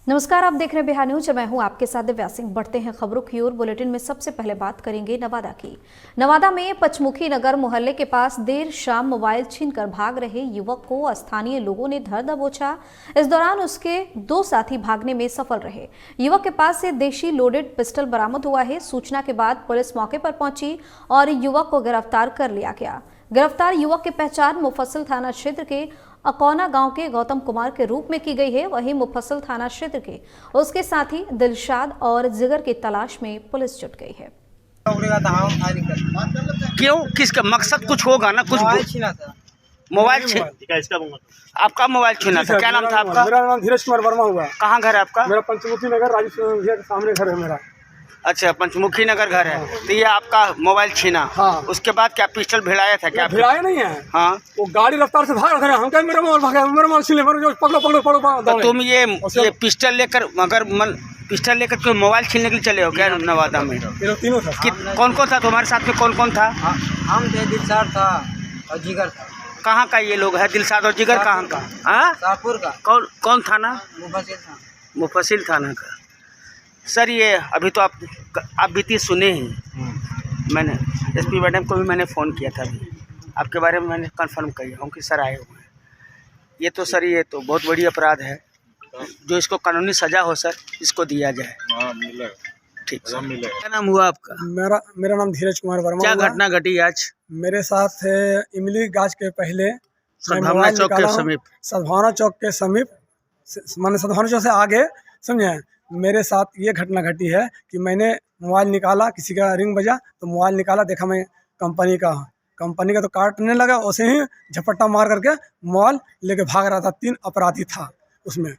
नमस्कार, आप देख रहे हैं बिहार न्यूज। मैं हूं आपके साथ दिव्या सिंह। बढ़ते हैं खबरों की ओर। बुलेटिन में सबसे पहले बात करेंगे नवादा की। नवादा में पचमुखी नगर मोहल्ले के पास देर शाम मोबाइल छीनकर भाग रहे युवक को स्थानीय लोगों ने धर दबोचा। इस दौरान उसके दो साथी भागने में सफल रहे। युवक के पास से देशी लोडेड पिस्टल बरामद हुआ है। सूचना के बाद पुलिस मौके पर पहुंची और युवक को गिरफ्तार कर लिया गया। गिरफ्तार युवक की पहचान मुफस्सिल थाना क्षेत्र के अकौना गांव के गौतम कुमार के रूप में की गई है। वहीं मुफस्सिल थाना क्षेत्र के उसके साथी दिलशाद और जिगर की तलाश में पुलिस जुट गई है। क्यों, किसका मकसद कुछ होगा ना? कुछ मोबाइल आपका मोबाइल छीना था? क्या नाम था आपका? मेरा नाम धीरज कुमार वर्मा हुआ। कहाँ घर है आपका? मेरा पंचमुखी नगर राजीव भैया के सामने घर है मेरा। अच्छा, पंचमुखी नगर घर है। तो ये आपका मोबाइल छीना। हाँ। उसके बाद क्या पिस्टल भिड़ाया था? क्या भिड़ाया नहीं है। हाँ, वो गाड़ी रफ्तार से भाग रहा है। हम कहे मेरा मोबाइल भागा, मेरा मोबाइल छीन ले, पकड़ो पकड़ो पकड़ो। तो तुम ये पिस्टल लेकर पिस्टल लेकर क्यों मोबाइल छीनने के लिए चले हो क्या नवादा में? तीनों था। कौन कौन था तुम्हारे साथ में? कौन कौन था? हम थे, दिलशाद था और जिगर था। कहाँ का ये लोग है? दिलशाद और जिगर कहाँ का? हाँ, शाहपुर का। कौन थाना? मुफस्सिल था। मुफस्सिल थाना का। सर, ये अभी तो आप बीती सुने ही। मैंने एसपी मैडम को भी मैंने फ़ोन किया था। अभी आपके बारे में मैंने कंफर्म किया हूँ कि सर आए हुए हैं। ये तो सर, ये तो बहुत बड़ी अपराध है। जो इसको कानूनी सज़ा हो सर, इसको दिया जाए। ठीक सर। क्या नाम हुआ आपका? मेरा नाम धीरज कुमार वर्मा। क्या घटना घटी आज? मेरे साथ इमली गाछ के पहले सद्भावना चौक के समीप। सद्भावना चौक के समीप, माने सद्भावना चौक से आगे, समझे। मेरे साथ ये घटना घटी है कि मैंने मोबाइल निकाला, किसी का रिंग बजा तो मोबाइल निकाला, देखा मैं कंपनी का तो काटने लगा। उसे ही झपट्टा मार करके मोबाइल लेके भाग रहा था। 3 अपराधी था उसमें।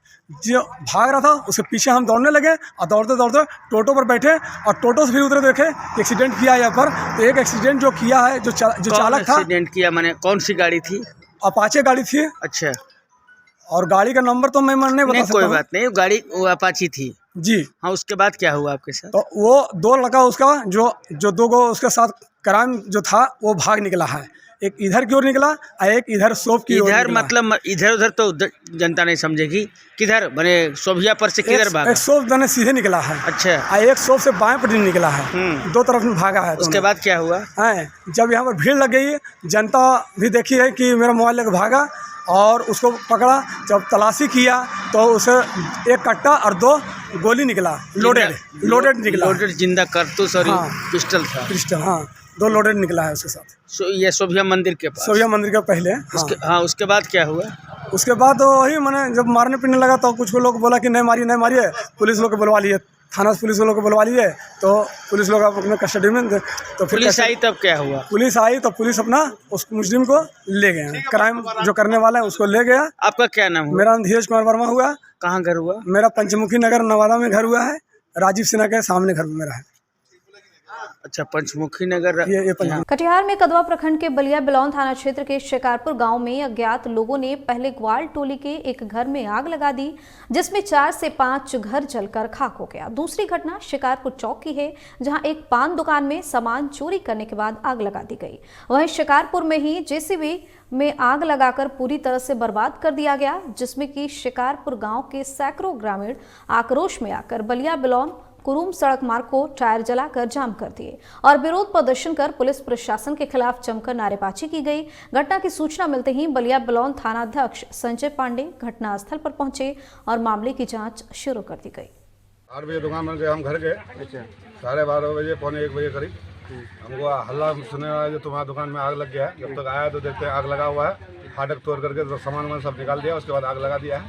जो भाग रहा था उसके पीछे हम दौड़ने लगे और दौड़ते दौड़ते टोटो पर बैठे और टोटो से फिर उतरे, देखे एक्सीडेंट किया यहाँ पर। तो एक एक्सीडेंट जो किया है, जो चालक था। एक्सीडेंट किया मैंने? कौन सी गाड़ी थी? अपाचे गाड़ी थी। अच्छा। और गाड़ी का नंबर तो मैं नहीं बता सकता। कोई बात नहीं, गाड़ी वो अपाची थी जी। हाँ, उसके बाद क्या हुआ आपके साथ? तो वो 2 लड़का उसका जो 2 गो उसके साथ क्राइम जो था वो भाग निकला है। एक इधर की ओर निकला और एक इधर शॉप की ओर। इधर मतलब इधर उधर तो जनता नहीं समझेगी। किधर बने? सोभिया पर से किधर भागा? एक शॉप बने सीधे निकला है। अच्छा। और एक शॉप से बाएं पट्टी निकला है। 2 तरफ में भागा है। उसके बाद क्या हुआ है? जब यहाँ पर भीड़ लग गई, जनता भी देखी है कि मेरा मोबाइल लेकर भागा और उसको पकड़ा। जब तलाशी किया तो उसे 1 कट्टा और 2 गोली निकला। लोडेड निकला। लोडेड जिंदा कारतूस और हाँ। पिस्टल था। पिस्टल, हाँ, 2 लोडेड निकला है उसके साथ। ये सोभिया मंदिर के पास? सोभिया मंदिर के पहले। हाँ, उसके बाद क्या हुआ? उसके बाद तो वही मैंने जब मारने पीटने लगा तो कुछ लोग बोला कि नहीं मारिए। पुलिस लोग को बुलवा लिए, थाना से पुलिस लोग को बुलवा लिए। तो पुलिस लोग अपने कस्टडी में, तो फिर पुलिस आई तब क्या हुआ? पुलिस आई तो पुलिस अपना उस मुजरिम को ले गए। क्राइम जो करने वाला है उसको ले गया। आपका क्या नाम हुआ? मेरा नाम धीरज कुमार वर्मा हुआ। कहाँ घर हुआ? मेरा पंचमुखी नगर नवादा में घर हुआ है। राजीव सिन्हा के सामने घर मेरा है। अच्छा, पंचमुखी नगर। ये कटिहार में कदवा प्रखंड के बलिया बिलौन थाना क्षेत्र के शिकारपुर गांव में अज्ञात लोगों ने पहले ग्वाल टोली के एक घर में आग लगा दी, जिसमें 4 से 5 घर जलकर खाक हो गया। दूसरी घटना शिकारपुर चौक की है, जहां एक पान दुकान में सामान चोरी करने के बाद आग लगा दी गई। वहीं शिकारपुर में ही जेसीबी में आग लगाकर पूरी तरह से बर्बाद कर दिया गया, जिसमें कि शिकारपुर गांव के सैकड़ों ग्रामीण आक्रोश में आकर बलिया बिलौन कुरुम सड़क मार्ग को टायर जलाकर जाम कर दिए और विरोध प्रदर्शन कर पुलिस प्रशासन के खिलाफ जमकर नारेबाजी की गई। घटना की सूचना मिलते ही बलिया बिलौन थाना अध्यक्ष संजय पांडे घटनास्थल पर पहुंचे और मामले की जांच शुरू कर दी गई। 8 बजे दुकान बंद गए, हम घर गए। अच्छा। 12:30 बजे, पौने 1 बजे करीब हमको हल्ला सुनने वाला जो तुम्हारा दुकान में आग लग गया है। जब तक आया तो देखते हैं आग लगा हुआ है। फाटक तोड़ करके तो सामान सब निकाल दिया। उसके बाद आग लगा दिया है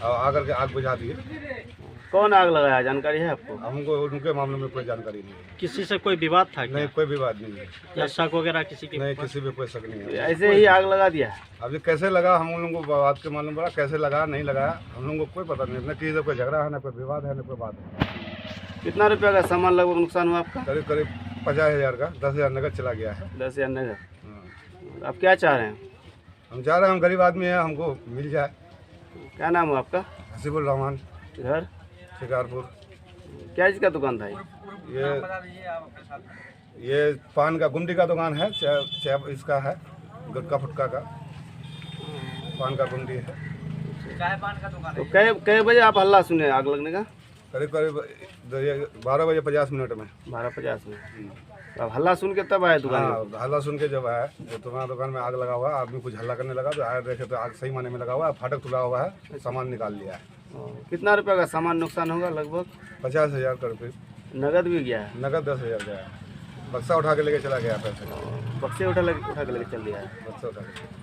और आकर के आग बुझा दी। कौन आग लगाया, जानकारी है आपको? हमको उनके मामले में कोई जानकारी नहीं है। किसी से कोई विवाद था? नहीं, कोई विवाद नहीं है। या शक वगैरह किसी की? नहीं, किसी पे कोई शक नहीं है। ऐसे ही आग लगा दिया? अभी कैसे लगा हम लोगों को बात के मालूम पड़ा। कैसे लगा नहीं लगाया हम लोगों को कोई पता नहीं। न किसी से कोई झगड़ा है, न कोई विवाद है, न कोई बात है। कितना रुपया का सामान लगभग नुकसान हुआ आपका? करीब 50,000 का। 10,000 नगद चला गया है। 10,000 नगद। आप क्या चाह रहे हैं? हम चाह रहे हैं, हम गरीब आदमी हैं, हमको मिल जाए। क्या नाम है आपका? हसीबुल रहमान, घर शिकारपुर। क्या चीज़ का दुकान था ये पान का गुंडी का दुकान है। इसका है गुटका फुटका का पान का गुंडी है। चाय पान का दुकान तो कै बजे आप हल्ला सुने आग लगने का? करीब करीब 12 बजे 50 मिनट में। 12:50 में। तो आप हल्ला सुन के तब आए दुकान में? हाँ, हल्ला सुन के जब आया जो तुम्हारा दुकान में आग लगा हुआ है, आदमी कुछ हल्ला करने लगा तो आए देखे तो आग सही माने में लगा हुआ है, फाटक टूटा हुआ है, सामान निकाल लिया है। कितना रुपए का सामान नुकसान होगा लगभग? 50,000 का रुपये। नगद भी गया है? नगद 10,000 गया है। बक्सा उठा के लेके चला गया पैसे। बक्से उठा के लेके चल दिया है। बक्सा उठा के।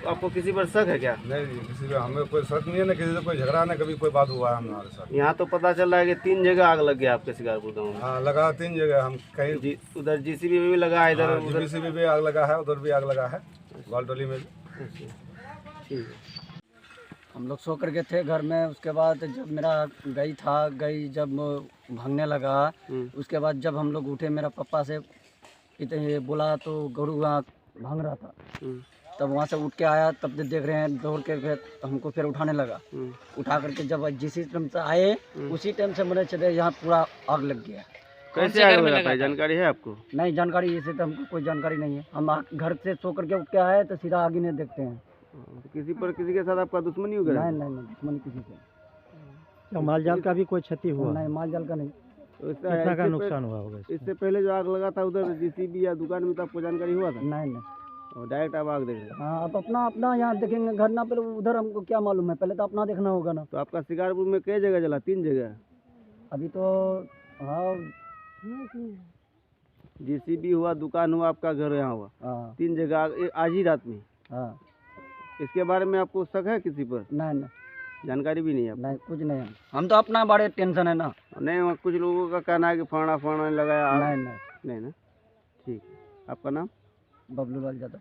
आपको किसी पर शक है क्या? नहीं, किसी पे हमें कोई शक नहीं है, ना किसी से कोई झगड़ा, ना कभी कोई बात हुआ है हमारे साथ। यहाँ तो पता चल रहा है कि 3 जगह आग लग गया आपके शिकारपुर गाँव में। हाँ, लगा 3 जगह। हम कहीं उधर जीसीबी में भी लगा है, इधर उधर जीबीसी में भी आग लगा है, उधर भी आग लगा है, बालटोली में भी। ठीक है। हम लोग सो कर के थे घर में। उसके बाद जब मेरा गई जब भागने लगा, उसके बाद जब हम लोग उठे, मेरा पापा से इतने बोला तो गौरू वहाँ भाग रहा था। तब वहाँ से उठ के आया, तब देख रहे हैं दौड़ के, फिर हमको फिर उठाने लगा। उठा करके जब जिस टाइम से आए उसी टाइम से मैंने चले यहाँ पूरा आग लग गया। कैसे आग लगा? जानकारी है आपको? नहीं जानकारी, इसे तो हमको कोई जानकारी नहीं है। हम घर से सो करके उठ के आए तो सीधा आगे नहीं देखते हैं। किसी के साथ आपका दुश्मनी हो गया? नहीं दुश्मनी किसी से। तो माल जाल का भी कोई क्षति हुआ? नहीं, माल जाल का नहीं। तो कितना का नुकसान हुआ होगा? इससे पहले जो आग लगा था उधर जीसीबी या दुकान में, तो आपको जानकारी हुआ था? नहीं। और डायरेक्ट आप आग देख रहे हैं? हाँ, अब अपना यहाँ देखेंगे घर ना, पहले उधर हमको क्या मालूम है, पहले तो अपना देखना होगा ना। तो आपका शिकारपुर में कई जगह जला? 3 जगह? अभी तो हाँ जीसीबी हुआ, दुकान हुआ, आपका घर यहाँ हुआ, हाँ 3 जगह आज ही रात में। हाँ। इसके बारे में आपको शक है किसी पर? नहीं, जानकारी भी नहीं है? नहीं कुछ नहीं। हम तो अपना बड़े टेंशन है ना। नहीं, वहाँ कुछ लोगों का कहना है कि फाना लगाया आग। नहीं ना? ठीक है। आपका नाम? बबलू लाल यादव।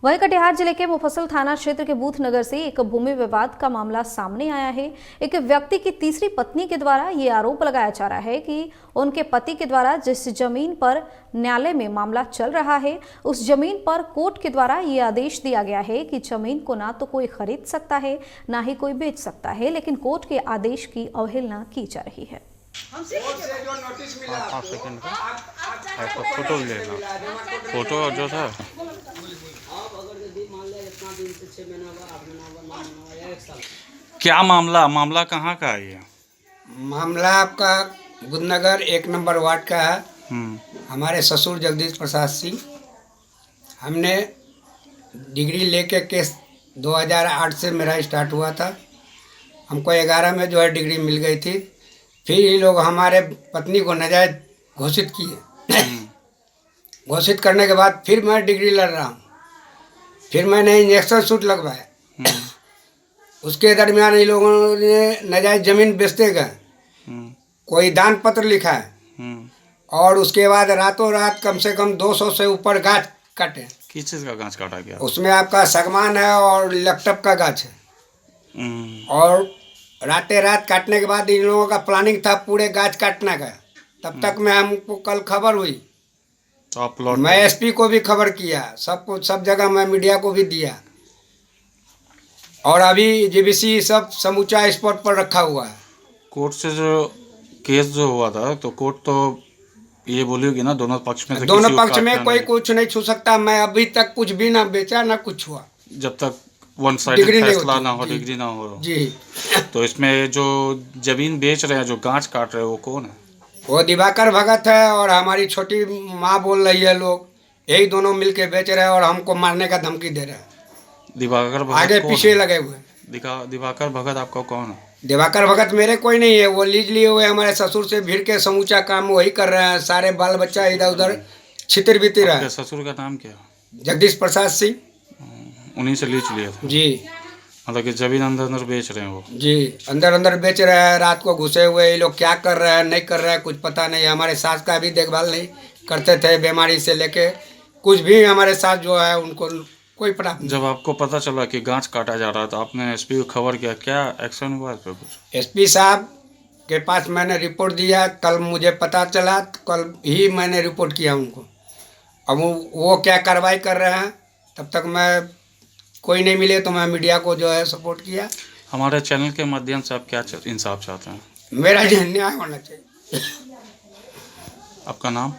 वहीं कटिहार जिले के मुफस्सिल थाना क्षेत्र के बूथ नगर से एक भूमि विवाद का मामला सामने आया है। एक व्यक्ति की तीसरी पत्नी के द्वारा ये आरोप लगाया जा रहा है कि उनके पति के द्वारा जिस जमीन पर न्यायालय में मामला चल रहा है, उस जमीन पर कोर्ट के द्वारा ये आदेश दिया गया है कि जमीन को ना तो कोई खरीद सकता है, ना ही कोई बेच सकता है, लेकिन कोर्ट के आदेश की अवहेलना की जा रही है। 5 सेकंड का आपको फोटो लेना, फोटो जो था। क्या मामला कहाँ का है ये? मामला आपका बुधनगर 1 नंबर वार्ड का है। हमारे ससुर जगदीश प्रसाद सिंह, हमने डिग्री लेके केस 2008 से मेरा स्टार्ट हुआ था। हमको 11 में जो है डिग्री मिल गई थी। फिर ये लोग हमारे पत्नी को नाजायज घोषित किए। घोषित करने के बाद फिर मैं डिग्री लड़ रहा हूँ। फिर मैंने इंजेक्शन सूट लगवाया। उसके दरमियान इन लोगों ने नाजायज जमीन बेचते गए, कोई दान पत्र लिखा है, और उसके बाद रातों रात कम से कम 200 से ऊपर गाछ काटे। किस चीज़ का गाछ काटा गया? उसमें आपका सागवान है और लैपटॉप का गाछ है। और रातें रात काटने के बाद इन लोगों का प्लानिंग था पूरे गाछ काटने का। तब तक में हमको कल खबर हुई, तो मैं एसपी को भी खबर किया, सबको सब जगह मैं मीडिया को भी दिया, और अभी जीबीसी सब समूचा स्पॉट पर रखा हुआ है। कोर्ट से जो केस जो हुआ था, तो कोर्ट तो ये बोलेगी ना दोनों पक्ष में से दोनों किसी पक्ष को में काटना कोई नहीं। कुछ नहीं छू सकता। मैं अभी तक कुछ भी ना बेचा ना कुछ हुआ, जब तक वन साइडेड डिग्री नहीं फैसला होती। ना हो, जी। डिग्री ना हो। जी। तो इसमें जो जमीन बेच रहे हैं, जो गाछ काट रहे हैं, वो कौन है? वो दिवाकर भगत है और हमारी छोटी माँ बोल रही है, लोग यही दोनों मिलके बेच रहे हैं और हमको मारने का धमकी दे रहे हैं। दिवाकर भगत आगे कौन पीछे है? लगे हुए। दिवाकर भगत आपका कौन है? दिवाकर भगत मेरे कोई नहीं है, वो लीज लिए हुए हमारे ससुर से भिड़ के समूचा काम वही कर रहे हैं। सारे बाल बच्चा इधर उधर छितिर बितिर आपके है। ससुर का नाम क्या? जगदीश प्रसाद सिंह। उन्हीं से लीज लिया था? जी मतलब कि जमीन अंदर अंदर बेच रहे हैं वो? जी, अंदर अंदर बेच रहे हैं। रात को घुसे हुए ये लोग क्या कर रहे हैं नहीं कर रहे हैं कुछ पता नहीं। हमारे सास का भी देखभाल नहीं करते थे, बीमारी से लेके कुछ भी हमारे साथ जो है उनको कोई पता नहीं। जब आपको पता चला कि गाछ काटा जा रहा था, आपने एसपी को खबर किया, क्या एक्शन हुआ इस पर कुछ? एसपी साहब के पास मैंने रिपोर्ट दिया। कल मुझे पता चला, कल ही मैंने रिपोर्ट किया उनको। अब वो क्या कार्रवाई कर रहे हैं, तब तक मैं कोई नहीं मिले तो मैं मीडिया को जो है सपोर्ट किया। हमारे चैनल के माध्यम से आप क्या इंसाफ चाहते हैं? मेरा न्याय होना चाहिए। आपका नाम?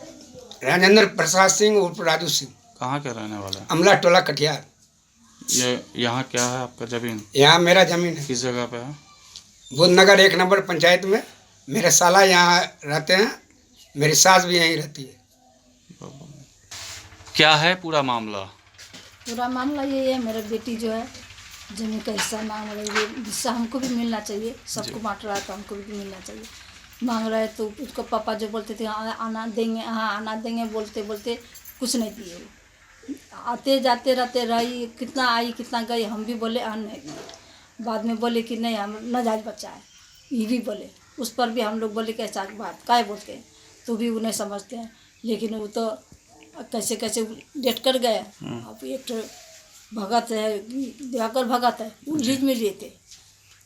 राजेंद्र प्रसाद सिंह उर्फ राजू सिंह, कहाँ के रहने वाले हैं? अमला टोला कटिहार। ये यहाँ क्या है आपका ज़मीन? यहाँ मेरा ज़मीन है, किस जगह पे है? बुद्धनगर 1 नंबर पंचायत में। मेरे साला यहाँ रहते हैं, मेरी सास भी यहीं रहती है। क्या है पूरा मामला? पूरा मामला ये है, मेरा बेटी जो है जमीन का हिस्सा मांग रही है, हिस्सा हमको भी मिलना चाहिए। सबको बांट रहा है तो हमको भी मिलना चाहिए। मांग रहा है तो उसको पापा जो बोलते थे हाँ आना देंगे, हाँ आना देंगे, बोलते बोलते कुछ नहीं दिए। वो आते जाते रहते रही, कितना आई कितना गई, हम भी बोले हाँ नहीं दिए। बाद में बोले कि नहीं हम नाजायज बच्चा है, ये भी बोले। उस पर भी हम लोग बोले कैसा बात काय बोलते हैं, तो भी वो नहीं समझते हैं। लेकिन वो तो कैसे कैसे डेट कर गए। अब एक तो भगत है, दिवाकर भगत है, वो लीज में लिए थे।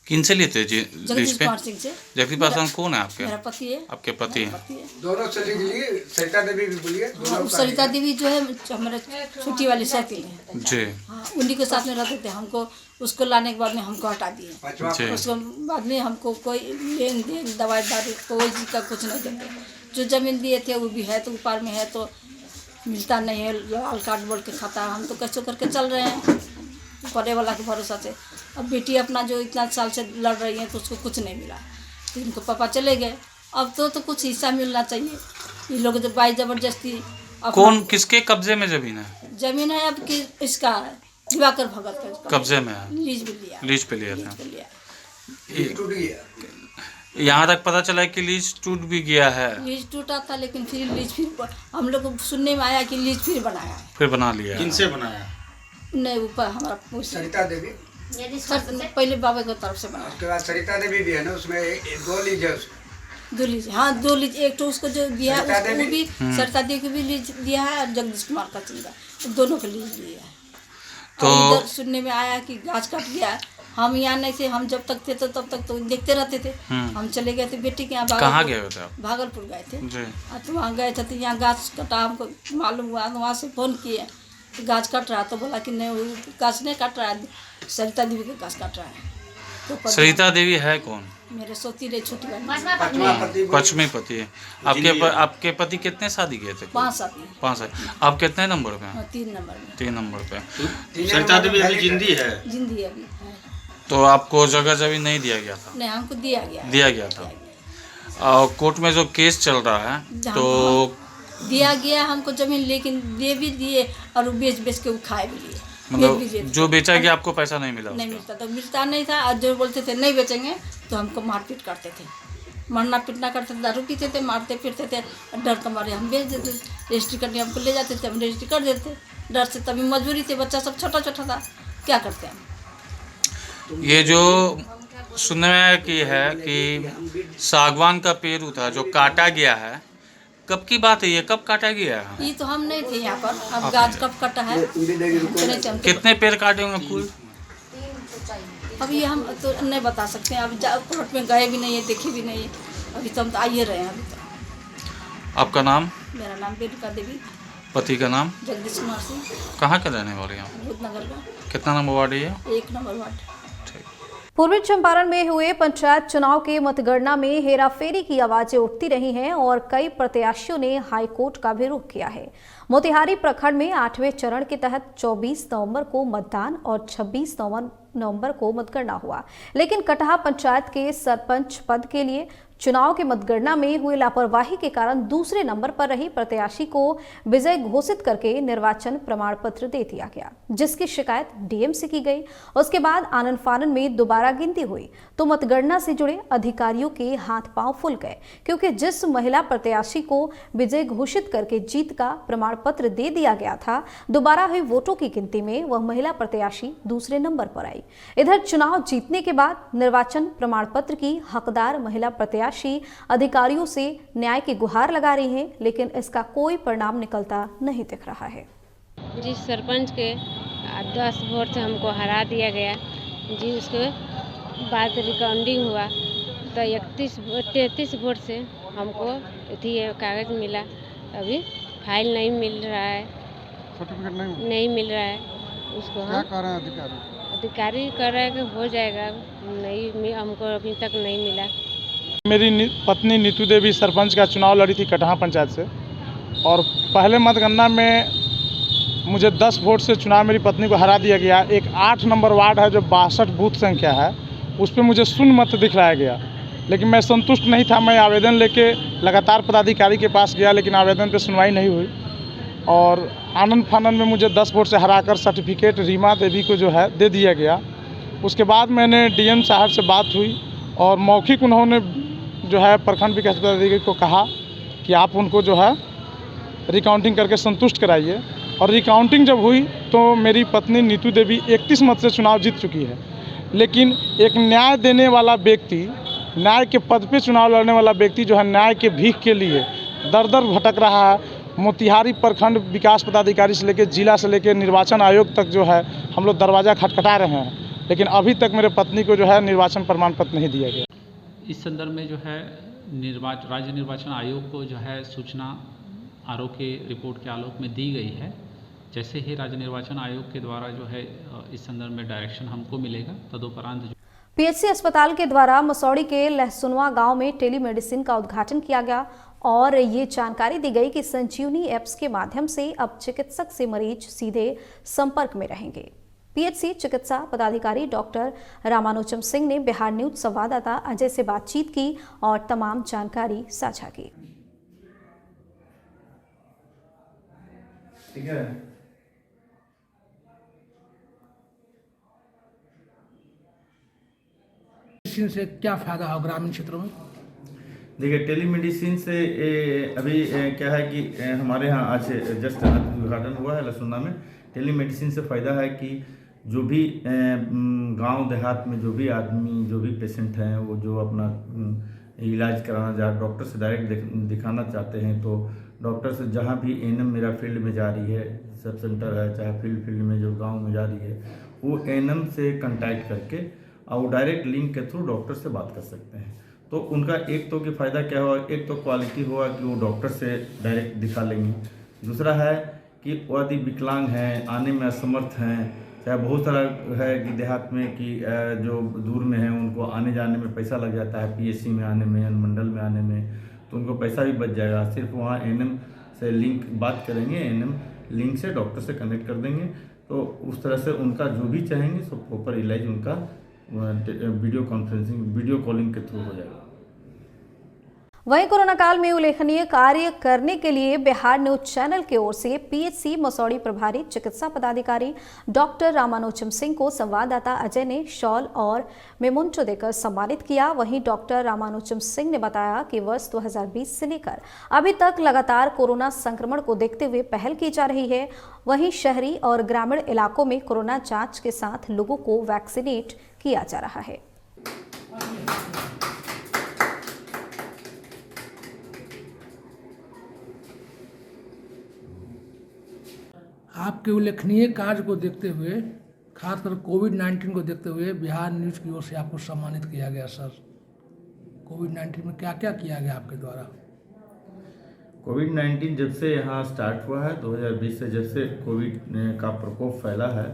किन से लेते जी जगदीश पे? कुमार सिंह से। जगदीश पासवान कौन है आपके? मेरा पति है। आपके पति हैं? पति है। दोनों से लीज लिए, सरिता देवी भी बोलिए। हाँ, सरिता देवी जो है हमारे छोटी वाली साथी है। जी हाँ, उन्हीं के साथ में रहते थे। हमको उसको लाने के बाद में हमको हटा दिए। जी। उसके बाद में हमको कोई लेन देन दवाई दारू कोई चीज़ का कुछ नहीं देते। जो जमीन दिए थे वो भी है तो ऊपर में है तो मिलता नहीं है, लाल कार्ड बोल के खाता है। हम तो कैसे करके चल रहे हैं पढ़े वाला के भरोसा से। अब बेटी अपना जो इतना साल से लड़ रही है तो उसको कुछ नहीं मिला, तो इनको पापा चले गए। अब तो कुछ हिस्सा मिलना चाहिए। ये लोग जो बाई जबरदस्ती कौन किसके कब्जे में जमीन है? जमीन है अब कि इसका है, दिवाकर भगत का इसका कब्जे में है, लीज भी लिया। लीज पे लिया लीज था। पे लिया। टूट गया। यहाँ तक पता चला है कि लीज टूट भी गया है, लीज टूटा था लेकिन फिर लीज फिर हम लोग को सुनने में आया कि लीज फिर बनाया है। फिर बना लिया है। किनसे बनाया? नहीं ऊपर हमारा सरिता देवी, पहले बाबा की तरफ से बनाया। उसके बाद सरिता देवी भी है ना, उसमें 2 लीज है उसमें। 2 लीज, हाँ 2 लीज। एक तो उसको जो दिया है सरिता उसको देवी? भी सरिता देवी को भी लीज दिया है और जगदीश कुमार का चिंता दोनों को लीज दिया है। तो इधर सुनने में आया कि गाछ काट गया है। हम यहाँ नहीं थे, हम जब तक थे तो तब तक तो देखते रहते थे। हम चले गए थे बेटी के यहाँ। कहाँ गए थे आप? भागलपुर गए थे। जी। तो वहाँ गए थे तो यहाँ गाछ कटा, हमको मालूम हुआ तो वहाँ से फ़ोन किए तो गाछ काट रहा, तो बोला कि नहीं वो गाछ नहीं काट रहा है, सरिता देवी का गाछ काट रहा है। तो सरिता देवी है कौन? मेरे सोती रही छोटी वाली पश्चिमी पति है आपके पति कितने शादी किए थे? 5 साथी। 5 साल। आप कितने नंबर पे हैं? 3 नंबर में। 3 नंबर पे। सरिता देवी अभी जिंदी है? जिंदी अभी है। तो आपको जगह जमीन नहीं दिया गया था? नहीं हमको दिया गया। दिया गया था। और कोर्ट में जो केस चल रहा है तो दिया गया हमको जमीन, लेकिन दे भी दिए और बेच बेच के वो खाए भी लिए। मतलब जो बेचा गया आपको पैसा नहीं मिला? नहीं मिलता, तो मिलता नहीं था। और जो बोलते थे नहीं बेचेंगे तो हमको मारपीट करते थे, मारना पीटना करते थे, दारू पीते थे, मारते पीटते थे। डर के मारे हम बेच देते, रजिस्ट्री करने हमको ले जाते थे, हम रजिस्ट्री कर देते डर से। तभी मजबूरी थे, बच्चा सब छोटा छोटा था, क्या करते हैं। ये जो सुनने में की है कि सागवान का पेड़ था जो काटा गया है, कब की बात है ये? कब काटा गया है? ये तो हम नहीं थे यहाँ पर। अब गाछ कब कटा है कितने पेड़ काटे होंगे कुल? अब ये हम तो नहीं बता सकते हैं। अब कोर्ट में गए भी नहीं है, देखे भी नहीं है। अभी तो हम तो आइए रहे हैं। अभी तो आपका नाम? मेरा नाम बेटका देवी। पति का नाम? जगदीश कुमार सिंह। कहाँ के रहने वाले हैं? बुद्धनगर का। कितना नंबर वार्ड है ये? 1 नंबर वार्ड। पूर्वी चंपारण में हुए पंचायत चुनाव के मतगणना में हेराफेरी की आवाजें उठती रही हैं और कई प्रत्याशियों ने हाईकोर्ट का भी रुख किया है। मोतिहारी प्रखंड में 8वें चरण के तहत 24 नवंबर को मतदान और 26 नवंबर को मतगणना हुआ, लेकिन कटहा पंचायत के सरपंच पद के लिए चुनाव के मतगणना में हुई लापरवाही के कारण दूसरे नंबर पर रही प्रत्याशी को विजय घोषित करके निर्वाचन प्रमाण पत्र दे दिया गया, जिसकी शिकायत डीएम से की गई। उसके बाद आनन फानन में दोबारा गिनती हुई तो मतगणना से जुड़े अधिकारियों के हाथ पांव फूल गए, क्योंकि जिस महिला प्रत्याशी को विजय घोषित करके जीत का प्रमाण पत्र दे दिया गया था, दोबारा हुई वोटों की गिनती में वह महिला प्रत्याशी दूसरे नंबर पर आई। इधर चुनाव जीतने के बाद निर्वाचन प्रमाण पत्र की हकदार महिला प्रत्याशी अधिकारियों से न्याय की गुहार लगा रही हैं, लेकिन इसका कोई परिणाम निकलता नहीं दिख रहा है। जिस सरपंच के 10 वोट से हमको हरा दिया गया जी, उसके बाद रिकाउंटिंग हुआ तो 33 वोट से हमको कागज मिला। अभी फाइल नहीं मिल रहा है, सर्टिफिकेट नहीं मिल रहा है उसको। क्या हम कह रहे हैं अधिकारी कह रहे हैं कि हो जाएगा, नहीं हमको अभी तक नहीं मिला। मेरी पत्नी नीतू देवी सरपंच का चुनाव लड़ी थी कटहा पंचायत से, और पहले मतगणना में मुझे 10 वोट से चुनाव मेरी पत्नी को हरा दिया गया। एक 8 नंबर वार्ड है जो 62 बूथ संख्या है, उस पर मुझे शून्य मत दिखलाया गया, लेकिन मैं संतुष्ट नहीं था। मैं आवेदन लेके लगातार पदाधिकारी के पास गया, लेकिन आवेदन पे सुनवाई नहीं हुई और आनंद फानन में मुझे 10 वोट से हराकर सर्टिफिकेट रीमा देवी को जो है दे दिया गया। उसके बाद मैंने डीएम साहब से बात हुई और मौखिक उन्होंने जो है प्रखंड विकास पदाधिकारी को कहा कि आप उनको जो है रिकाउंटिंग करके संतुष्ट कराइए। और रिकाउंटिंग जब हुई तो मेरी पत्नी नीतू देवी 31 मत से चुनाव जीत चुकी है, लेकिन एक न्याय देने वाला व्यक्ति, न्याय के पद पे चुनाव लड़ने वाला व्यक्ति जो है न्याय के भीख के लिए दर दर भटक रहा है। मोतिहारी प्रखंड विकास पदाधिकारी से लेकर जिला से लेकर निर्वाचन आयोग तक जो है हम लोग दरवाज़ा खटखटा रहे हैं, लेकिन अभी तक मेरे पत्नी को जो है निर्वाचन प्रमाण पत्र नहीं दिया गया। इस संदर्भ में जो है राज्य निर्वाचन आयोग को जो है सूचना आरोप के रिपोर्ट के आलोक में दी गई है। जैसे ही राज्य निर्वाचन आयोग के द्वारा जो है इस संदर्भ में डायरेक्शन हमको मिलेगा, तदुपरांत पीएचसी अस्पताल के द्वारा मसौड़ी के लहसुनवा गांव में टेलीमेडिसिन का उद्घाटन किया गया और ये जानकारी दी गई कि संजीवनी ऐप्स के माध्यम से अब चिकित्सक से मरीज सीधे संपर्क में रहेंगे। पीएचसी चिकित्सा पदाधिकारी डॉक्टर रामानुजम सिंह ने बिहार न्यूज संवाददाता अजय से बातचीत की और तमाम जानकारी साझा की। ठीक है, से क्या फायदा हो ग्रामीण क्षेत्रों में? देखिए, टेलीमेडिसिन से अभी क्या है कि हमारे यहाँ आज जस्ट उद्घाटन हुआ है लहसुना में। टेलीमेडिसिन से फ़ायदा है कि जो भी गांव देहात में जो भी आदमी, जो भी पेशेंट हैं, वो जो अपना इलाज कराना चाहे, डॉक्टर से डायरेक्ट दिखाना चाहते हैं, तो डॉक्टर से जहाँ भी एएनएम मेरा फील्ड में जा रही है, सब सेंटर है, चाहे फील्ड में जो गाँव में जा रही है, वो एएनएम से कंटैक्ट करके और वो डायरेक्ट लिंक के थ्रू डॉक्टर से बात कर सकते हैं। तो उनका एक तो कि फ़ायदा क्या हुआ, एक तो क्वालिटी हुआ कि वो डॉक्टर से डायरेक्ट दिखा लेंगे। दूसरा है कि यदि विकलांग हैं, आने में असमर्थ हैं, चाहे बहुत सारा है कि देहात में कि जो दूर में हैं उनको आने जाने में पैसा लग जाता है, पीएचसी में आने में, अनुमंडल में आने में, तो उनको पैसा भी बच जाएगा। सिर्फ वहाँ एएनएम से लिंक बात करेंगे, एएनएम लिंक से डॉक्टर से कनेक्ट कर देंगे, तो उस तरह से उनका जो भी चाहेंगे सब प्रॉपर इलाज उनका वीडियो कॉन्फ्रेंसिंग, वीडियो कॉलिंग के थ्रू हो जाएगा। वहीं कोरोना काल में उल्लेखनीय कार्य करने के लिए बिहार न्यूज चैनल की ओर से पीएचसी मसौड़ी प्रभारी चिकित्सा पदाधिकारी डॉक्टर रामानुजम सिंह को संवाददाता अजय ने शॉल और मेमोंटो देकर सम्मानित किया। वहीं डॉक्टर रामानुजम सिंह ने बताया कि वर्ष 2020 से लेकर अभी तक लगातार कोरोना संक्रमण को देखते हुए पहल की जा रही है। वहीं शहरी और ग्रामीण इलाकों में कोरोना जाँच के साथ लोगों को वैक्सीनेट किया जा रहा है। आपके उल्लेखनीय कार्य को देखते हुए, खासकर कोविड-19 को देखते हुए बिहार न्यूज की ओर से आपको सम्मानित किया गया। सर, कोविड-19 में क्या क्या किया गया आपके द्वारा? कोविड-19 जब से यहाँ स्टार्ट हुआ है 2020 से, जब से कोविड का प्रकोप फैला है,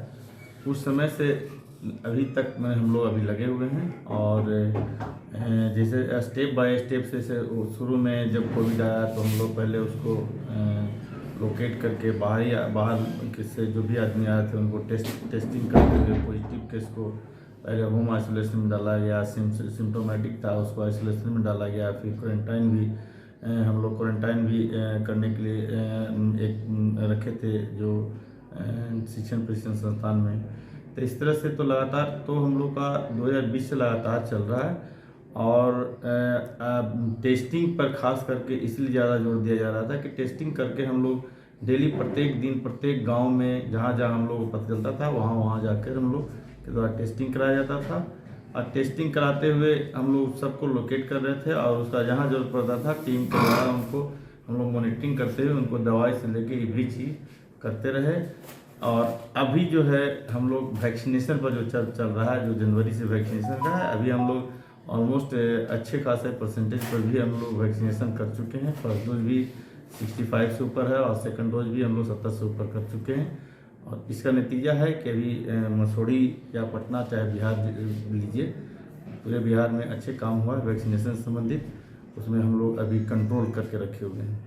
उस समय से अभी तक में हम लोग अभी लगे हुए हैं। और जैसे स्टेप बाय स्टेप से शुरू में जब कोविड आया तो हम लोग पहले उसको लोकेट करके बाहर से जो भी आदमी आए थे उनको टेस्टिंग करते हुए पॉजिटिव केस को पहले होम आइसोलेशन में डाला गया, सिम्टोमेटिक था उसको आइसोलेशन में डाला गया, फिर क्वारंटाइन भी हम लोग क्वारंटाइन भी करने के लिए एक रखे थे जो शिक्षण प्रशिक्षण संस्थान में। तो इस तरह से तो लगातार तो हम लोग का 2020 से लगातार चल रहा है। और टेस्टिंग पर खास करके इसलिए ज़्यादा जोर दिया जा रहा था कि टेस्टिंग करके हम लोग डेली प्रत्येक दिन प्रत्येक गांव में जहाँ हम लोग को पता चलता था वहाँ जाकर हम लोग के द्वारा टेस्टिंग कराया जाता था। और टेस्टिंग कराते हुए हम लोग सबको लोकेट कर रहे थे और उसका जहाँ जरूरत पड़ता था टीम के द्वारा उनको हम लोग मॉनिटरिंग करते हुए उनको दवाई से लेके एवरी चीज़ करते रहे। और अभी जो है हम लोग वैक्सीनेशन पर जो चल रहा है, जो जनवरी से वैक्सीनेशन का है, अभी हम लोग ऑलमोस्ट अच्छे खासे परसेंटेज पर भी हम लोग वैक्सीनेशन कर चुके हैं। फर्स्ट डोज भी 65 से ऊपर है और सेकंड डोज भी हम लोग 70 से ऊपर कर चुके हैं। और इसका नतीजा है कि अभी मसौड़ी या पटना चाहे बिहार लीजिए, पूरे बिहार में अच्छे काम हुआ है वैक्सीनेशन संबंधित, उसमें हम लोग अभी कंट्रोल करके रखे हुए हैं।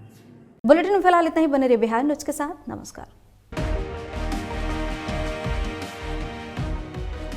बुलेटिन में फिलहाल इतना ही। बने रहिए बिहार न्यूज के साथ। नमस्कार।